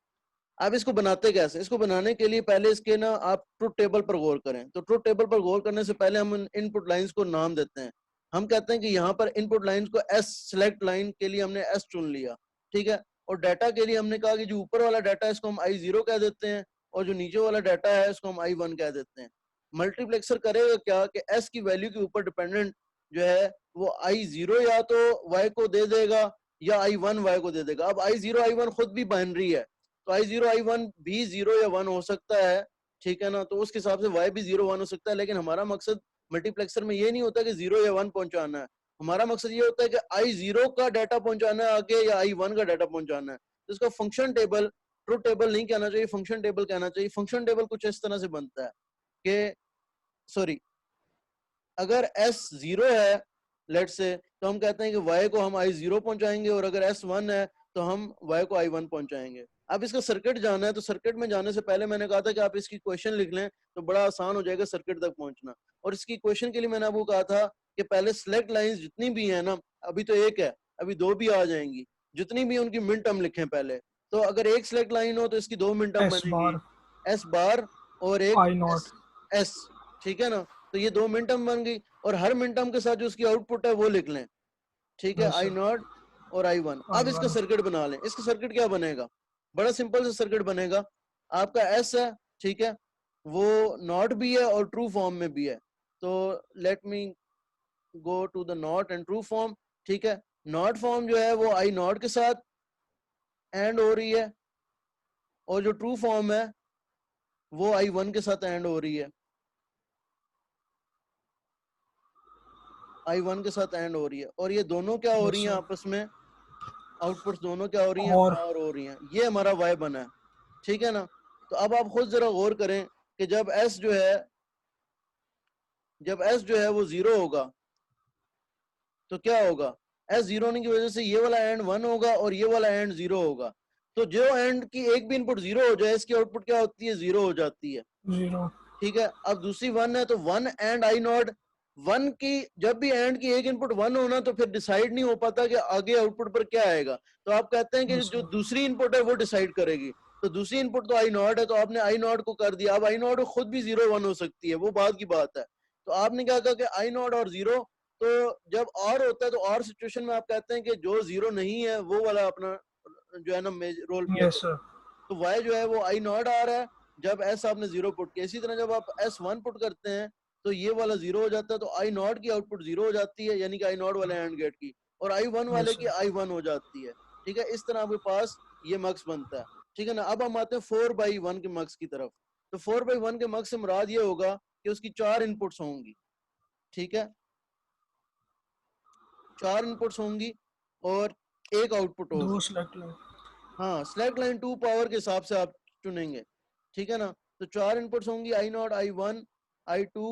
अब इसको बनाते कैसे? इसको बनाने के लिए पहले इसके ना आप ट्रुथ टेबल पर गौर करें। तो ट्रुथ टेबल पर गौर करने से पहले हम इनपुट लाइंस को नाम देते हैं। हम कहते हैं कि यहाँ पर इनपुट लाइंस को एस सिलेक्ट लाइन के लिए हमने एस चुन लिया, ठीक है, और डाटा के लिए हमने कहा कि जो ऊपर वाला डाटा है इसको हम I0 कह देते हैं, और जो नीचे वाला डाटा है इसको हम I1 कह देते हैं। मल्टीप्लेक्सर करेगा क्या कि एस की वैल्यू के ऊपर डिपेंडेंट जो है वो I0 या तो Y को दे देगा या I1 Y को दे देगा। अब I0 I1 खुद भी बाइनरी है, तो I0 I1 भी 0 या 1 हो सकता है, ठीक है ना, तो उसके हिसाब से Y भी 0 1 हो सकता है। लेकिन हमारा मकसद मल्टीप्लेक्सर में ये नहीं होता कि 0 या 1 पहुंचाना है, हमारा मकसद ये होता है कि I0 का डाटा पहुंचाना है आगे या I1 का डाटा पहुंचाना है। तो इसका फंक्शन टेबल ट्रुथ टेबल नहीं कहना चाहिए, फंक्शन टेबल कहना चाहिए। फंक्शन टेबल कुछ इस तरह से बनता है कि सॉरी, अगर S0 है लेट से, तो हम कहते हैं कि Y को हम I0 पहुंचाएंगे, और अगर S1 है तो हम Y को I1 पहुंचाएंगे। अब इसका सर्किट जाना है, तो सर्किट में जाने से पहले मैंने कहा था कि आप इसकी क्वेश्चन लिख लें तो बड़ा आसान हो जाएगा सर्किट तक पहुंचना। और इसकी क्वेश्चन के लिए मैंने आपको कहा था कि पहले सिलेक्ट लाइंस जितनी भी है ना, अभी तो एक है, अभी दो भी आ जाएंगी, जितनी भी उनकी मिन टर्म लिखें पहले। तो अगर एक सिलेक्ट लाइन हो तो इसकी दो मिन टर्म बनेगी, एस बार और एक आई नॉट एस, ठीक है ना। तो ये दो मिन टर्म बन गई, और हर मिन टर्म के साथ जो उसकी आउटपुट है वो लिख लें, ठीक है, आई नॉट और I1। अब इसका सर्किट बना लें। इसका सर्किट क्या बनेगा, बड़ा सिंपल सा सर्किट बनेगा। आपका एस है, ठीक है, वो नॉट भी है और ट्रू फॉर्म में भी है। तो let me go to the not and true form, ठीक है। नॉट फॉर्म जो है वो आई नॉट के साथ एंड हो रही है, और जो ट्रू फॉर्म है वो I1 के साथ एंड हो रही है, I1 के साथ एंड हो रही है। और ये दोनों क्या हो रही हैं आपस में, आउटपुट्स दोनों क्या हो रही हैं, और हो रही हैं। ये हमारा Y बना है, ठीक है ना। तो अब आप खुद जरा गौर करें कि जब S जो है वो 0 होगा तो क्या होगा, S 0 होने की वजह से ये वाला एंड 1 होगा और ये वाला एंड 0 होगा। तो जो एंड की एक भी इनपुट 0 हो जाए, इसकी आउटपुट क्या होती है, 0 हो जाती है, 0। ठीक है। अब दूसरी 1 है, तो 1 एंड I नॉट, 1 की जब भी एंड की एक इनपुट 1 होना तो फिर डिसाइड नहीं हो पाता कि आगे आउटपुट पर क्या आएगा। तो आप कहते हैं कि जो दूसरी इनपुट है वो डिसाइड करेगी। तो दूसरी इनपुट तो I नॉट है, तो आपने I नॉट को कर दिया। अब I नॉट खुद भी 0 1 हो सकती है, वो बात की बात है। तो आपने क्या कहा कि I नॉट और 0, तो जब और होता है तो और सिचुएशन में आप कहते हैं कि जो 0 नहीं है वो वाला अपना जो है ना रोल प्ले करो। तो Y जो है वो I नॉट आ रहा है जब S आपने 0 पुट किया। इसी तरह जब आप S1 पुट करते हैं तो ये वाला 0 हो जाता है, तो I नॉट की आउटपुट 0 हो जाती है, यानी कि I नॉट वाले एंड गेट की, और I1 वाले की I1 हो जाती है, ठीक है। इस तरह आपके पास ये मक्स बनता है, ठीक है ना। अब हम आते हैं 4/1 के मक्स की तरफ। तो 4/1 के मक्स से मुराद ये होगा कि उसकी 4 इनपुट्स होंगी, ठीक है, 4 इनपुट्स होंगी और एक आउटपुट होगी। हाँ, सिलेक्ट लाइन 2 पावर के हिसाब से आप चुनेंगे, ठीक है ना। तो 4 इनपुट्स होंगी, I not, I1, I2,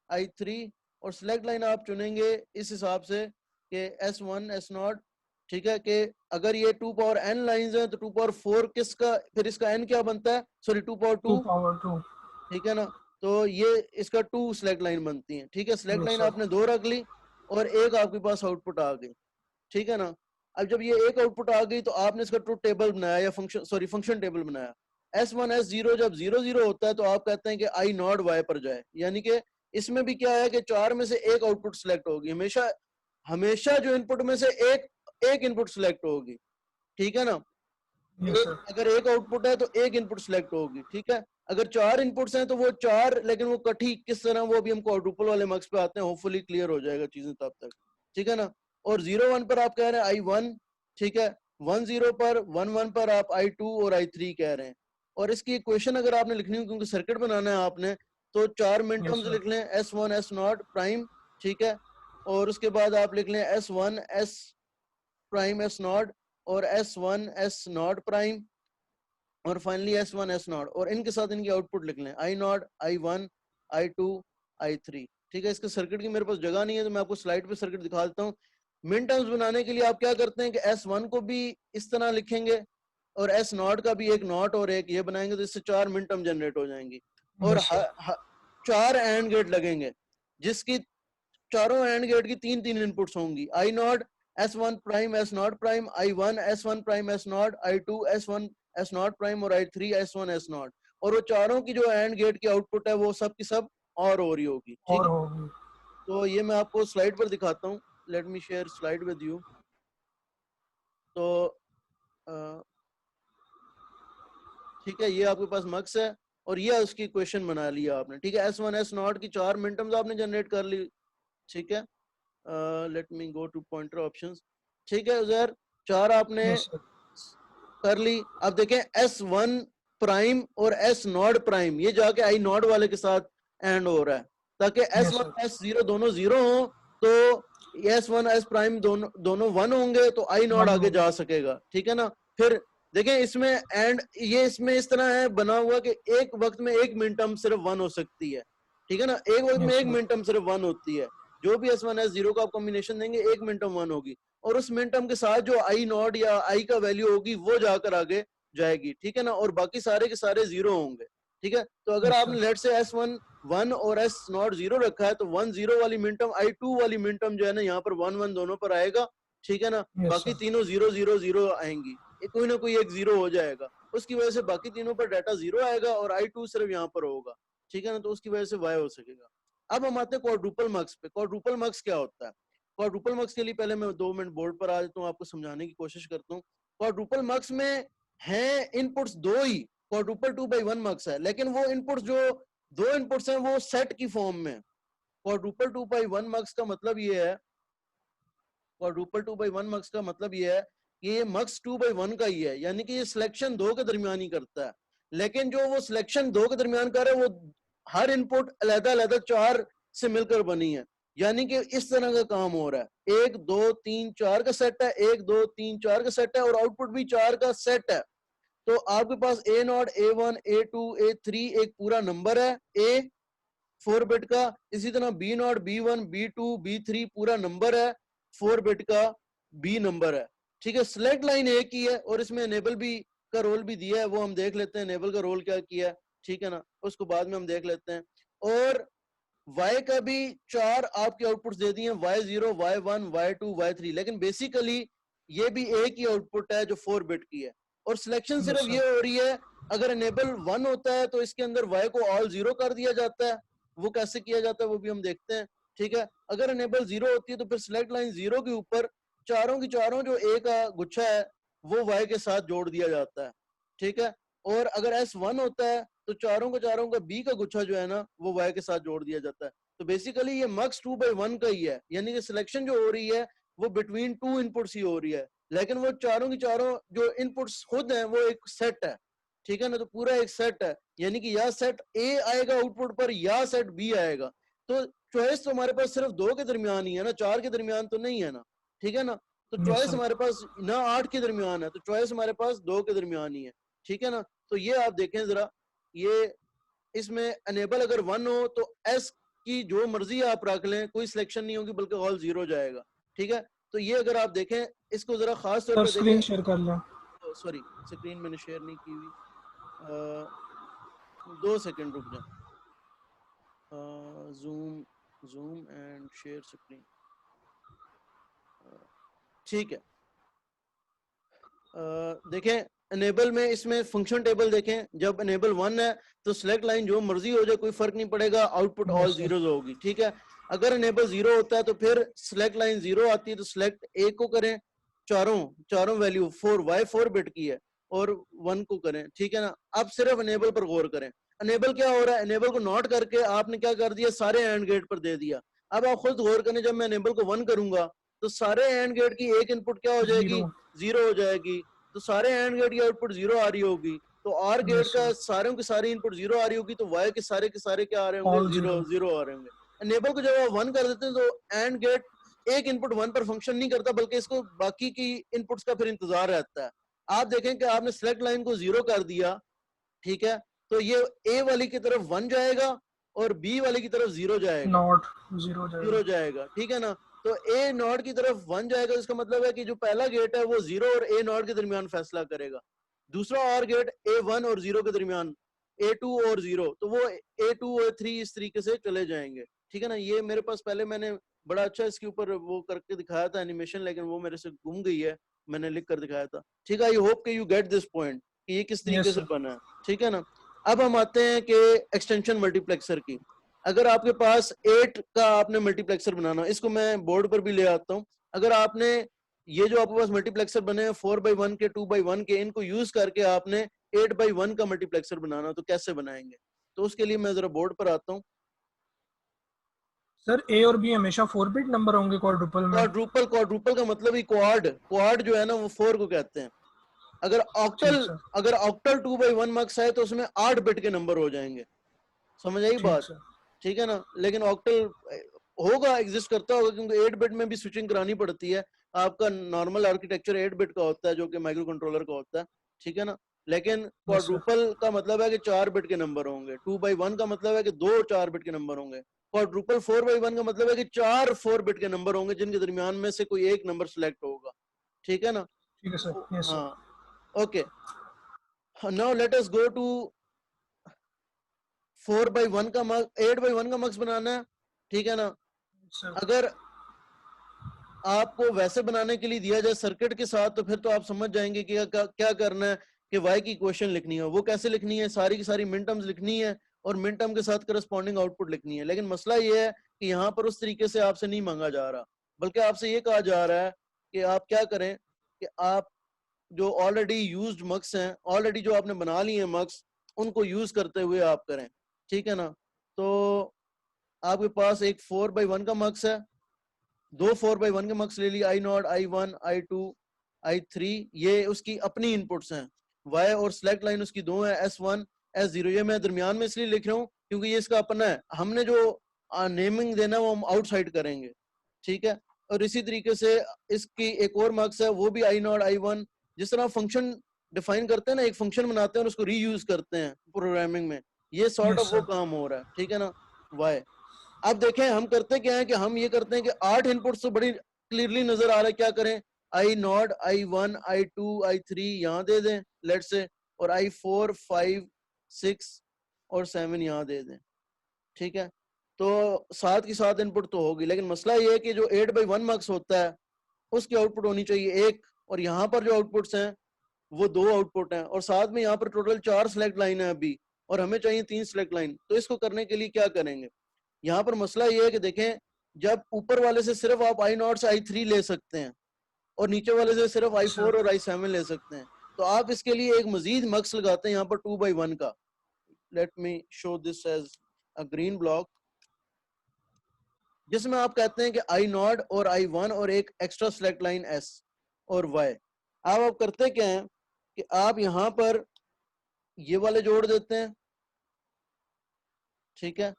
I3, और सिलेक्ट लाइन आप चुनेंगे इस हिसाब से कि S1 S नॉट, ठीक है, कि अगर ये 2 पावर n लाइंस हैं तो 2 पावर 4 किसका, फिर इसका n क्या बनता है, सॉरी 2 पावर 2, ठीक है ना। तो ये इसका 2 सिलेक्ट लाइन बनती है, ठीक है। सिलेक्ट लाइन आपने 2 रख ली और एक आपके पास आउटपुट आ गई, ठीक है ना। अब जब ये एक आउटपुट आ गई तो आपने इसका ट्रुथ टेबल बनाया या फंक्शन टेबल बनाया। S1 S0 जब 0 0 होता है तो आप कहते हैं कि I नॉट Y पर जाए, यानी कि इसमें भी क्या है कि 4 में से एक आउटपुट सिलेक्ट होगी, हमेशा जो इनपुट में से एक इनपुट सिलेक्ट होगी, ठीक है ना। अगर एक आउटपुट है तो एक इनपुट सिलेक्ट होगी, ठीक है। अगर 4 इनपुट्स हैं तो वो 4, लेकिन वो कठी किस तरह, वो भी हम क्वाड्रुपल वाले मार्क्स पे आते हैं, होपफुली क्लियर हो जाएगा चीजें तब तक, ठीक है ना। और 0 1 पर आप कह रहे हैं I1, ठीक है। 1 0 पर 1 1 पर आप I2 और I3 कह रहे हैं। और इसकी इक्वेशन अगर आपने लिखनी हो, क्योंकि सर्किट बनाना है आपने, तो 4 मिनटम्स लिख लें, S1 S नॉट प्राइम, ठीक है। और उसके बाद आप लिख लें S1 S prime S not और S1 S नॉट प्राइम, और फाइनली S1 S नॉट, और इनके साथ इनकी आउटपुट लिख लें, I not, I1, I2, I3, ठीक है। इसके सर्किट की मेरे पास जगह नहीं है तो मैं आपको स्लाइड पे सर्किट दिखा देता हूँ। मिन टर्म्स बनाने के लिए आप क्या करते हैं कि S1 को भी इस तरह लिखेंगे और S नॉट का भी एक नॉट और एक ये बनाएंगे, तो इससे 4 मिन टर्म जनरेट हो जाएंगी। और 4 एंड गेट लगेंगे जिसकी चारों एंड गेट की 3 इनपुट्स होंगी, I not S1 prime S not prime, I1 S1 prime S not, I2 S1 S not prime और I3 S1 S नॉट। और वो चारों की जो एंड गेट की आउटपुट है वो सब की सब और हो रही होगी, ठीक है। तो ये मैं आपको स्लाइड पर दिखाता हूँ, let me share slide with you. तो ठीक है, ये आपके पास मक्स है और ये उसकी क्वेश्चन बना लिया आपने, ठीक है। S1 S नॉट की 4 मिनटम्स आपने जनरेट कर ली, ठीक है। Let me go to pointer options, ठीक है। उधर 4 आपने कर ली। अब देखें S1 प्राइम और S नॉट प्राइम ये जाके I नॉट वाले के साथ एंड हो रहा है, ताकि S1 S0 दोनों 0 हो तो S1 S प्राइम दोनों 1 होंगे तो I नॉट आगे जा सकेगा, ठीक है ना। फिर देखें इसमें एंड ये इसमें इस तरह है बना हुआ कि एक वक्त में एक मिनटम सिर्फ 1 हो सकती है, ठीक है ना, एक वक्त में एक मिनटम सिर्फ 1 होती है। जो भी S1 S0 का आप कॉम्बिनेशन देंगे एक मिनटम 1 होगी, और उस मिनटम के साथ जो I नॉट या I का वैल्यू होगी वो जाकर आगे जाएगी, ठीक है ना, और बाकी सारे के सारे 0 होंगे, ठीक है। तो अगर आपने लेट से S1 1 और S नॉट 0 रखा है तो 1 0 वाली मिनटम I2 वाली मिनटम जो है ना यहाँ पर 1 1 दोनों पर आएगा, ठीक है ना। बाकी तीनों 0 0 0 आएंगी, कोई ना कोई एक 0 हो जाएगा, उसकी वजह से बाकी तीनों पर डाटा 0 आएगा और I2 सिर्फ यहाँ पर होगा, ठीक है ना, तो उसकी वजह से Y हो सकेगा। अब हम आते हैं क्वाड्रुपल मक्स पे। क्वाड्रुपल मक्स क्या होता है? क्वाड्रुपल मक्स के लिए पहले मैं 2 मिनट बोर्ड पर आ जाता हूँ, आपको समझाने की कोशिश करता हूँ। क्वाड्रुपल मक्स में है इनपुट्स 2 ही, क्वाड्रुपल 2/1 मक्स है, लेकिन वो इनपुट्स जो 2 इनपुट्स हैं वो सेट की फॉर्म में। क्वाड्रुपल 2/1 मक्स का मतलब ये है, क्वाड्रुपल 2/1 मक्स का मतलब ये है कि ये मक्स 2/1 का ही है, यानी कि ये सिलेक्शन 2 के दरमियान ही करता है। लेकिन जो वो सिलेक्शन 2 के दरमियान कर रहा है वो हर इनपुट अलग-अलग 4 से मिलकर बनी है, यानी कि इस तरह का काम हो रहा है। 1 2 3 4 का सेट है, 1 2 3 4 का सेट है, और आउटपुट भी 4 का सेट है। तो आपके पास A0 A1 A2 A3 एक पूरा नंबर है A 4 बिट का, इसी तरह B0 B1 B2 B3 पूरा नंबर है 4 बिट का B नंबर है, ठीक है। सिलेक्ट लाइन एक ही है और इसमें एनेबल भी का रोल भी दिया है, वो हम देख लेते हैं एनेबल का रोल क्या किया है, ठीक है ना, उसको बाद में हम देख लेते हैं। और Y का भी 4 आपके आउटपुट्स दे दिए, Y0 Y1 Y2 Y3, लेकिन बेसिकली ये भी एक ही आउटपुट है जो 4 बिट की है। और सिलेक्शन सिर्फ ये हो रही है, अगर एनेबल 1 होता है तो इसके अंदर Y को ऑल 0 कर दिया जाता है, वो कैसे किया जाता है वो भी हम देखते हैं, ठीक है। अगर एनेबल 0 होती है तो फिर सिलेक्ट लाइन 0 के ऊपर चारों की चारों जो A का गुच्छा है वो Y के साथ जोड़ दिया जाता है, ठीक है। और अगर S1 होता है तो चारों का B का गुच्छा जो है ना वो Y के साथ जोड़ दिया जाता है। तो बेसिकली ये मक्स 2/1 का ही है, यानी कि सिलेक्शन जो हो रही है वो बिटवीन 2 इनपुट्स ही हो रही है, लेकिन वो चारों की चारों जो इनपुट्स खुद हैं वो एक सेट है, ठीक है ना। तो पूरा एक सेट है, यानी कि या सेट A आएगा आउटपुट पर या सेट B आएगा। तो चॉइस तो हमारे पास सिर्फ 2 के दरमियान ही है ना, 4 के दरमियान तो नहीं है ना, ठीक है ना। तो चॉइस हमारे पास ना 8 के दरमियान है, तो चॉइस हमारे पास 2 के दरमियान ही है, ठीक है ना। तो ये आप देखें जरा, ये इसमें एनेबल अगर 1 हो तो S की जो मर्जी आप रख लें, कोई सिलेक्शन नहीं होगी बल्कि ऑल 0 जाएगा, ठीक है। तो ये अगर आप देखें इसको जरा खास तौर पे स्क्रीन शेयर कर लें। सॉरी स्क्रीन मैंने शेयर नहीं की हुई, 2 सेकंड रुक जाए, जूम एंड शेयर स्क्रीन, ठीक है। देखें एनेबल में इसमें फंक्शन टेबल देखें, जब एनेबल 1 है तो सिलेक्ट लाइन जो मर्जी हो जाए कोई फर्क नहीं पड़ेगा, आउटपुट ऑल 0 होगी, ठीक है। अगर एनेबल 0 होता है तो फिर सिलेक्ट लाइन 0 आती है तो सिलेक्ट A को करें, चारों वैल्यू 4 बिट की है, और 1 को करें, ठीक है ना। अब सिर्फ एनेबल पर गौर करें, एनेबल क्या हो रहा है, एनेबल को नॉट करके आपने क्या कर दिया, सारे एंड गेट पर दे दिया। अब आप खुद गौर करें, जब मैं एनेबल को 1 करूंगा तो सारे एंड गेट की एक इनपुट क्या हो जाएगी, 0 हो जाएगी, तो सारे एंड गेट की आउटपुट 0 आ रही होगी। तो आर गेट का सारों की सारी इनपुट 0 आ रही होगी, तो वाई के सारे क्या आ रहे होंगे, 0 आ रहे होंगे। एनेबल को जब आप 1 कर देते हैं तो एंड गेट एक इनपुट 1 पर फंक्शन नहीं करता, बल्कि इसको बाकी की इनपुट्स का फिर इंतजार रहता है। आप देखें कि आपने सिलेक्ट लाइन को 0 कर दिया, ठीक है, तो ये A वाली की तरफ 1 जाएगा और B वाली की तरफ 0 जाएगा, नॉट 0 जाएगा, ठीक है ना। तो A नॉट की तरफ 1 जाएगा, इसका मतलब है कि जो पहला गेट है वो 0 और A नॉट के दरमियान फैसला करेगा। दूसरा और गेट A1 और 0 के दरमियान, A2 और 0, तो वो A2 और 3 इस तरीके से चले जाएंगे, ठीक है ना। ये मेरे पास पहले मैंने बड़ा अच्छा इसके ऊपर वो करके दिखाया था एनिमेशन, लेकिन वो मेरे से गुम गई है, मैंने लिख कर दिखाया था, ठीक है। आई होप कि यू गेट दिस पॉइंट कि ये किस तरीके से बना है, ठीक है ना। अब हम आते हैं कि एक्सटेंशन मल्टीप्लेक्सर की। अगर आपके पास 8 का आपने मल्टीप्लेक्सर बनाना, इसको मैं बोर्ड पर भी ले आता हूँ। अगर आपने ये जो आपके पास मल्टीप्लेक्सर बने हैं 4/1 के 2/1 के, इनको यूज करके आपने 8/1 का मल्टीप्लेक्सर बनाना, तो कैसे बनाएंगे? तो उसके लिए मैं जरा बोर्ड पर आता हूँ। सर A और B हमेशा 4 बिट नंबर होंगे क्वाड्रुपल में? क्वाड्रुपल का मतलब ही क्वाड जो है ना वो 4 को कहते हैं। अगर ऑक्टल 2/1 मक्स है तो उसमें 8 बिट के नंबर हो जाएंगे, समझ आई बात, ठीक है ना। लेकिन ऑक्टल होगा, एग्जिस्ट करता होगा, क्योंकि 8 बिट में भी स्विचिंग करानी पड़ती है। आपका नॉर्मल आर्किटेक्चर 8 बिट का होता है जो कि माइक्रो कंट्रोलर का होता है, ठीक है ना। लेकिन यस सर। क्वाड्रुपल का मतलब है कि 4 बिट के नंबर होंगे, 2/1 का मतलब है कि 2 4 बिट के नंबर होंगे, क्वाड्रुपल 4/1 का मतलब है कि 4 4 बिट के नंबर होंगे जिनके दरमियान में से कोई एक नंबर सिलेक्ट होगा, ठीक है ना। ठीक है सर। Yes sir. हाँ okay, now let us go to 4/1 का मक्स, 8/1 का मक्स बनाना है, ठीक है ना। सर अगर आपको वैसे बनाने के लिए दिया जाए सर्किट के साथ तो फिर तो आप समझ जाएंगे कि क्या करना है, कि y की इक्वेशन लिखनी है। वो कैसे लिखनी है, सारी की सारी मिन टर्म्स लिखनी है और मिन टर्म के साथ करस्पॉन्डिंग आउटपुट लिखनी है। लेकिन मसला ये है कि यहाँ पर उस तरीके से आपसे नहीं मांगा जा रहा, बल्कि आपसे ये कहा जा रहा है कि आप क्या करें कि आप जो ऑलरेडी यूज्ड मक्स हैं, ऑलरेडी जो आपने बना लिए हैं मक्स, उनको यूज करते हुए आप करें, ठीक है ना। तो आपके पास एक 4/1 का मक्स है, दो 4/1 के मक्स ले लिए, I0, I1, I2, I3, ये उसकी अपनी इनपुट्स हैं। Y और सिलेक्ट लाइन उसकी दो है, S1, S0। ये मैं दरमियान में इसलिए लिख रहा हूँ क्योंकि ये इसका अपना है, हमने जो नेमिंग देना है वो हम आउटसाइड करेंगे, ठीक है। और इसी तरीके से इसकी एक और मक्स है, वो भी I0, I1। जिस तरह फंक्शन डिफाइन करते हैं ना, एक फंक्शन बनाते हैं और उसको रीयूज करते हैं प्रोग्रामिंग में, ये सॉर्ट यस ऑफ वो सर। काम हो रहा है, ठीक है ना। Y अब देखें हम करते क्या है कि हम ये करते हैं कि 8 इनपुट्स तो बड़ी क्लियरली नजर आ रहा है, क्या करें, I0, I1, I2, I3 यहाँ दे दें लेट से, और I4, 5, 6 और 7 यहाँ दे दें, ठीक है। तो 7 की 7 इनपुट तो होगी, लेकिन मसला ये है कि जो 8/1 मार्क्स होता है उसकी आउटपुट होनी चाहिए 1, और यहाँ पर जो आउटपुट्स हैं वो 2 आउटपुट हैं, और साथ में यहाँ पर टोटल 4 सिलेक्ट लाइन है अभी, और हमें चाहिए 3 सिलेक्ट लाइन। तो इसको करने के लिए क्या करेंगे, यहाँ पर मसला ये है कि देखें, जब ऊपर वाले से सिर्फ आप I0 से I3 ले सकते हैं और नीचे वाले से सिर्फ I4 और I7 ले सकते हैं, तो आप इसके लिए एक मजीद मक्स लगाते हैं यहाँ पर 2/1 का। Let me show this as a green block, जिसमें आप कहते हैं कि I0 और I1 और एक एक्स्ट्रा सिलेक्ट लाइन S और Y। अब आप करते क्या हैं कि आप यहाँ पर ये वाले जोड़ देते हैं, ठीक है,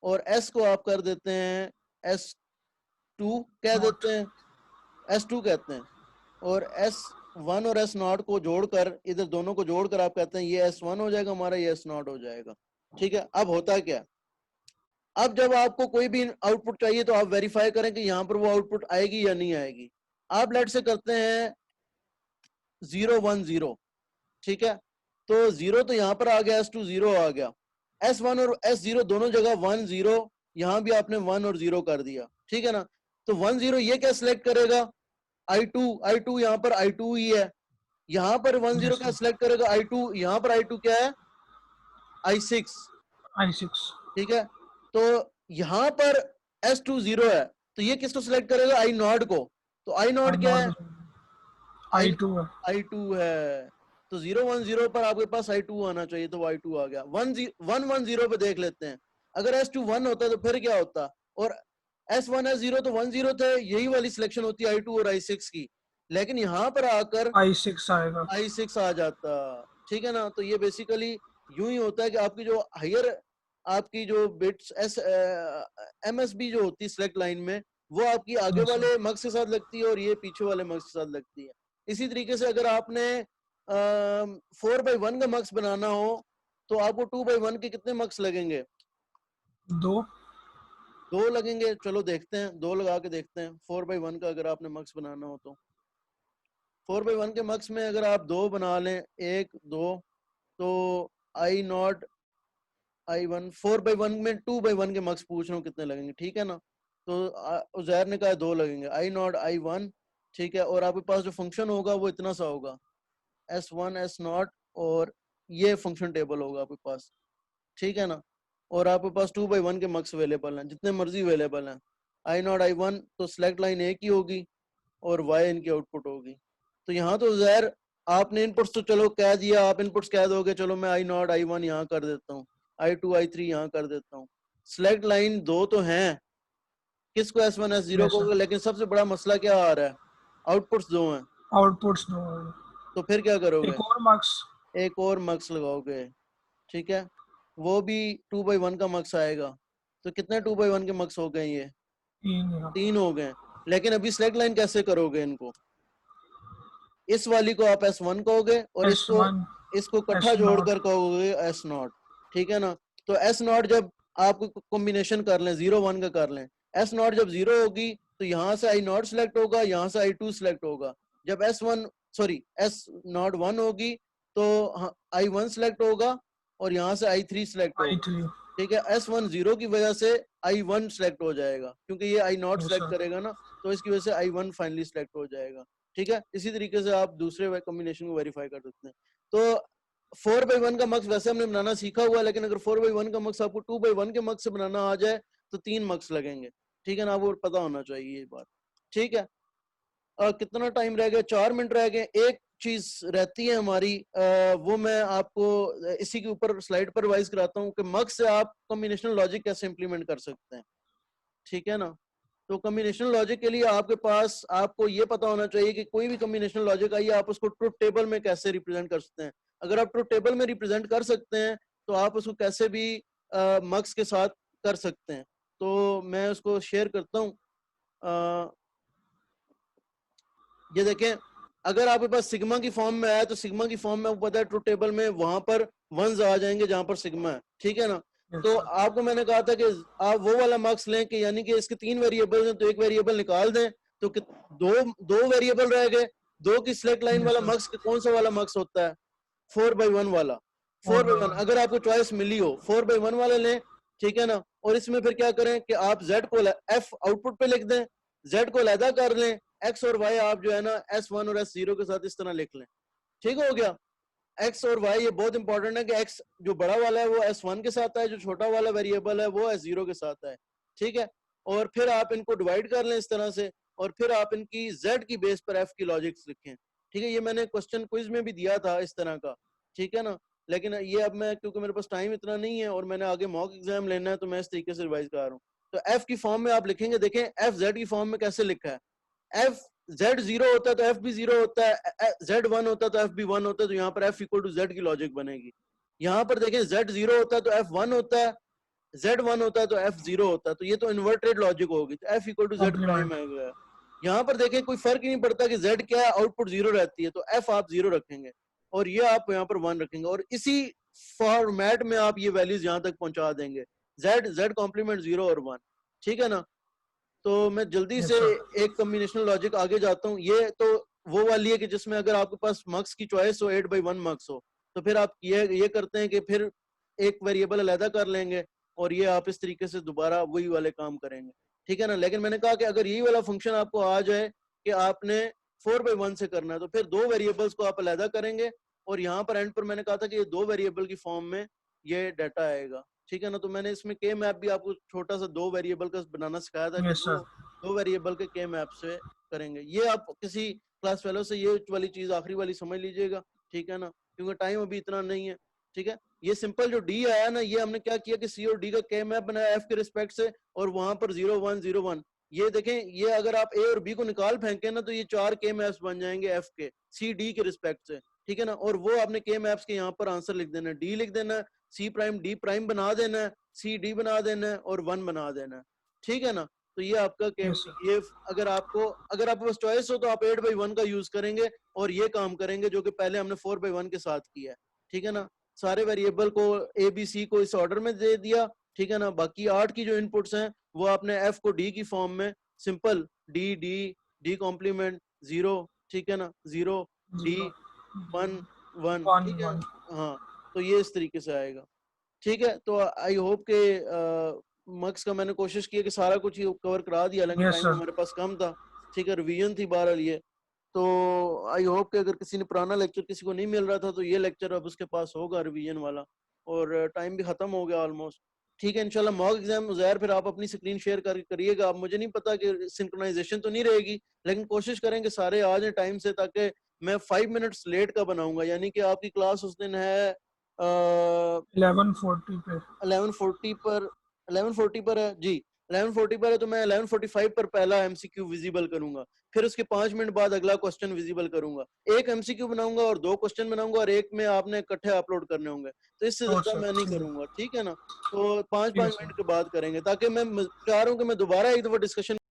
और S को आप कर देते हैं S2 कह देते हैं, S2 कहते हैं, और S1 और S0 को जोड़कर, इधर दोनों को जोड़कर आप कहते हैं ये S1 हो जाएगा हमारा, ये S0 हो जाएगा, ठीक है। अब होता क्या, अब जब आपको कोई भी आउटपुट चाहिए तो आप वेरीफाई करें कि यहाँ पर वो आउटपुट आएगी या नहीं आएगी। आप लेट से करते हैं 0 1 0, ठीक है। तो 0 तो यहाँ पर आ गया, S2 0 आ गया, S1 और S0 दोनों जगह 1 0, यहाँ भी आपने 1 और 0 कर दिया, ठीक है ना। तो 1 0 ये क्या सिलेक्ट करेगा, I2 यहाँ पर I2 ही है, यहाँ पर 1 0 क्या सिलेक्ट करेगा, I2, यहाँ पर I2 क्या है, I6, I6। ठीक है। तो यहाँ पर S2 0 है, तो ये किसको सिलेक्ट करेगा, I0 को। तो I0 क्या है, I2 है। I2 है। तो 0 1 0 पर आपके पास I2 आना चाहिए, तो I2 आ गया। 1 1 0 पे देख लेते हैं, अगर S2 1 होता तो फिर क्या होता, और S1 S0 तो 1 0 थे, यही वाली सिलेक्शन होती है I2 और I6 की, लेकिन यहाँ पर आकर I6 आएगा। I6 आ जाता, ठीक है ना। तो ये बेसिकली यूं ही होता है कि आपकी जो हायर, आपकी जो बिट्स MSB जो होती है सिलेक्ट लाइन में, वो आपकी आगे Yes, sir. वाले मक्स के साथ लगती है और ये पीछे वाले मक्स के साथ लगती है। इसी तरीके से अगर आपने 4/1 का मक्स बनाना हो तो आपको 2/1 के कितने मक्स लगेंगे, 2 लगेंगे। चलो देखते हैं, 2 लगा के देखते हैं 4/1 का अगर आपने मक्स बनाना हो तो। 4/1 के मक्स में अगर आप 2 बना लें, 1 2, तो I0 I1, 4/1 में 2/1 के मक्स पूछ रहा हूँ कितने लगेंगे, ठीक है ना। तो उजैर ने कहा 2 लगेंगे, I0 I1, ठीक है। और आपके पास जो फंक्शन होगा वो इतना सा होगा, S1 S0, और ये फंक्शन टेबल होगा आपके पास, ठीक है ना। और आपके पास 2/1 के मक्स अवेलेबल हैं, जितने मर्जी अवेलेबल हैं। I0 I1 तो सिलेक्ट लाइन एक ही होगी और Y इनकी आउटपुट होगी। तो यहाँ तो ज़ाहिर आपने इनपुट्स तो चलो कह दिया, आप इनपुट्स कह दोगे, चलो मैं I0 I1 यहाँ कर देता हूँ, I2 I3 यहाँ कर देता हूँ। सिलेक्ट लाइन 2 तो हैं, किसको S1 S0 को, लेकिन सबसे बड़ा मसला क्या आ रहा है, आउटपुट्स 2 हैं। आउटपुट्स 2। तो फिर क्या करोगे, एक और मार्क्स। एक और मक्स लगाओगे, ठीक है। वो भी 2/1 का मक्स आएगा, तो कितने 2/1 के मार्क्स हो गए? ये 3 3 हो गए। लेकिन अभी सिलेक्ट लाइन कैसे करोगे इनको? इस वाली को आप S1 कहोगे और S1 इसको इकट्ठा S0 जोड़कर कहोगे S0, ठीक है ना? तो S0 जब आप कॉम्बिनेशन कर लें, 0 1 का कर लें, S0 जब 0 होगी तो यहाँ से I0 सिलेक्ट होगा, यहाँ से I2 सिलेक्ट होगा। जब S0 1 होगी तो I1 सिलेक्ट होगा और यहाँ से I3 सिलेक्ट होगा, I3 ठीक है। S1 0 की वजह से I1 सिलेक्ट हो जाएगा, क्योंकि ये I0 yes सिलेक्ट sir करेगा ना, तो इसकी वजह से I1 फाइनली सिलेक्ट हो जाएगा, ठीक है। इसी तरीके से आप दूसरे कॉम्बिनेशन को वेरीफाई कर सकते हैं। तो 4/1 का मक्स वैसे हमने बनाना सीखा हुआ है, लेकिन अगर 4/1 का मक्स आपको 2/1 के मक्स से बनाना आ जाए तो 3 मक्स लगेंगे, ठीक है ना? आपको पता होना चाहिए ये बात, ठीक है। कितना टाइम रह गया? 4 मिनट रह गए। एक चीज रहती है हमारी, वो मैं आपको इसी के ऊपर स्लाइड पर रिवाइज कराता हूँ कि मक्स से आप कॉम्बिनेशनल लॉजिक कैसे इंप्लीमेंट कर सकते हैं, ठीक है ना? तो कॉम्बिनेशनल लॉजिक के लिए आपके पास आपको ये पता होना चाहिए कि कोई भी कॉम्बिनेशनल लॉजिक आई आप उसको ट्रुथ टेबल में कैसे रिप्रेजेंट कर सकते हैं। अगर आप ट्रुथ टेबल में रिप्रेजेंट कर सकते हैं तो आप उसको कैसे भी मक्स के साथ कर सकते हैं। तो मैं उसको शेयर करता हूँ। ये देखें, अगर आपके पास सिग्मा की फॉर्म में आया तो सिग्मा की फॉर्म में आपको पता है ट्रुथ टेबल में वहां पर वंस आ जाएंगे जहां पर सिग्मा है, ठीक है ना? yes तो sir आपको मैंने कहा था कि आप वो वाला मार्क्स लें कि यानी कि इसके 3 वेरिएबल हैं तो एक वेरिएबल निकाल दें, तो दो वेरिएबल रह गए। 2 की सिलेक्ट लाइन yes वाला sir मार्क्स कौन सा वाला मार्क्स होता है? 4/1 वाला। 4/1 4/1 अगर आपको चॉइस मिली हो 4/1 वाला लें, ठीक है ना? और इसमें फिर क्या करें कि आप Z को F आउटपुट पे लिख दें, Z को अलहदा कर लें, X और Y आप जो है ना S1 और S0 के साथ इस तरह लिख लें, ठीक हो गया। X और Y ये बहुत इंपॉर्टेंट है कि X जो बड़ा वाला है वो S1 के साथ है, जो छोटा वाला वेरिएबल है वो S0 के साथ है, ठीक है। और फिर आप इनको डिवाइड कर लें इस तरह से, और फिर आप इनकी Z की बेस पर F की लॉजिक्स लिखें, ठीक है। ये मैंने क्वेश्चन क्विज में भी दिया था इस तरह का, ठीक है ना? लेकिन ये अब मैं, क्योंकि मेरे पास टाइम इतना नहीं है और मैंने आगे मॉक एग्जाम लेना है, तो मैं इस तरीके से रिवाइज कर रहा हूँ। तो F की फॉर्म में आप लिखेंगे, देखें F Z की फॉर्म में कैसे लिखा है। F Z 0 होता है तो F भी 0 होता है, Z 1 होता है तो F भी 1 होता है, तो यहाँ पर F इक्वल टू Z की लॉजिक बनेगी। यहाँ पर देखें Z 0 होता है तो F 1 होता है, Z 1 होता है तो F 0 होता है, तो ये तो इन्वर्टेड लॉजिक होगी, तो F equal to Z prime complement है। यहाँ पर देखें कोई फर्क ही नहीं पड़ता कि Z क्या है, आउटपुट 0 रहती है, तो F आप 0 रखेंगे और ये आप यहाँ पर 1 रखेंगे, और इसी फॉर्मेट में आप ये वैल्यूज यहाँ तक पहुंचा देंगे, Z कॉम्प्लीमेंट 0 और 1, ठीक है ना? तो मैं जल्दी yes से sir एक कॉम्बिनेशनल लॉजिक आगे जाता हूँ। ये तो वो वाली है कि जिसमें अगर आपके पास मार्क्स की चॉइस हो 8/1 मार्क्स हो, तो फिर आप ये करते हैं कि फिर एक वेरिएबल अलहदा कर लेंगे और ये आप इस तरीके से दोबारा वही वाले काम करेंगे, ठीक है ना? लेकिन मैंने कहा कि अगर यही वाला फंक्शन आपको आ जाए कि आपने 4/1 से करना है, तो फिर 2 वेरिएबल्स को आप अलहदा करेंगे और यहाँ पर एंड पर मैंने कहा था कि ये 2 वेरिएबल की फॉर्म में ये डाटा आएगा, ठीक है ना? तो मैंने इसमें के मैप भी आपको छोटा सा 2 वेरिएबल का बनाना सिखाया था कि yes sir दो वेरिएबल के के मैप से करेंगे। ये आप किसी क्लास फेलो से ये वाली चीज आखिरी वाली समझ लीजिएगा, ठीक है ना? क्योंकि टाइम अभी इतना नहीं है, ठीक है। ये सिंपल जो डी आया ना, ये हमने क्या किया कि सी और डी का के मैप बनाया एफ के रिस्पेक्ट से, और वहां पर 0 1 0 1, ये देखें, ये अगर आप ए और बी को निकाल फेंके ना तो ये 4 के मैप्स बन जाएंगे एफ के सी डी के रिस्पेक्ट से, ठीक है ना? और वो आपने के मैप्स के यहाँ पर आंसर लिख देना है, डी लिख देना है, सी प्राइम डी प्राइम बना देना है, सी डी बना देना है और 1 बना देना है, ठीक है ना? तो ये आपका yes sir ये अगर आपके पास चॉइस हो तो आप 8/1 का यूज करेंगे और ये काम करेंगे जो कि पहले हमने 4/1 के साथ किया है, ठीक है ना? सारे वेरिएबल को ए बी सी को इस ऑर्डर में दे दिया, ठीक है ना? बाकी 8 की जो इनपुट्स हैं वो आपने एफ को डी की फॉर्म में simple D D D complement 0, ठीक है ना? 0 डी 0 1 1, 1 ठीक है। 1 हाँ, तो ये इस तरीके से आएगा, ठीक है। तो आई होप के मक्स का मैंने कोशिश की कि सारा कुछ ही कवर करा दिया, हालांकि yes टाइम sir हमारे पास कम था, ठीक है। रिवीजन थी बहरहाल ये। तो आई होप कि अगर किसी ने पुराना लेक्चर किसी को नहीं मिल रहा था तो ये लेक्चर अब उसके पास होगा रिवीजन वाला, और टाइम भी खत्म हो गया ऑलमोस्ट, ठीक है। इंशाल्लाह मॉक एग्जाम उज़ैर फिर आप अपनी स्क्रीन शेयर करिएगा। आप, मुझे नहीं पता कि सिंक्रोनाइजेशन तो नहीं रहेगी, लेकिन कोशिश करेंगे सारे आ जाए टाइम से, ताकि मैं 5 मिनट्स लेट का बनाऊंगा, यानी कि आपकी क्लास उस दिन है 11:40 पे 11:40 पर है जी। 11:40 पर है तो मैं 11:45 पर पहला एमसीक्यू विजिबल करूंगा, फिर उसके 5 मिनट बाद अगला क्वेश्चन विजिबल करूंगा, एक एमसीक्यू बनाऊंगा और 2 क्वेश्चन बनाऊंगा और एक में आपने इकट्ठे अपलोड करने होंगे, तो इससे और ज्यादा सर मैं नहीं ठीक है, करूंगा, ठीक है ना। तो 5-5 ठीक है मिनट सर। के बाद करेंगे, ताकि मैं चाह रहा हूँ कि मैं दोबारा एक दफा डिस्कशन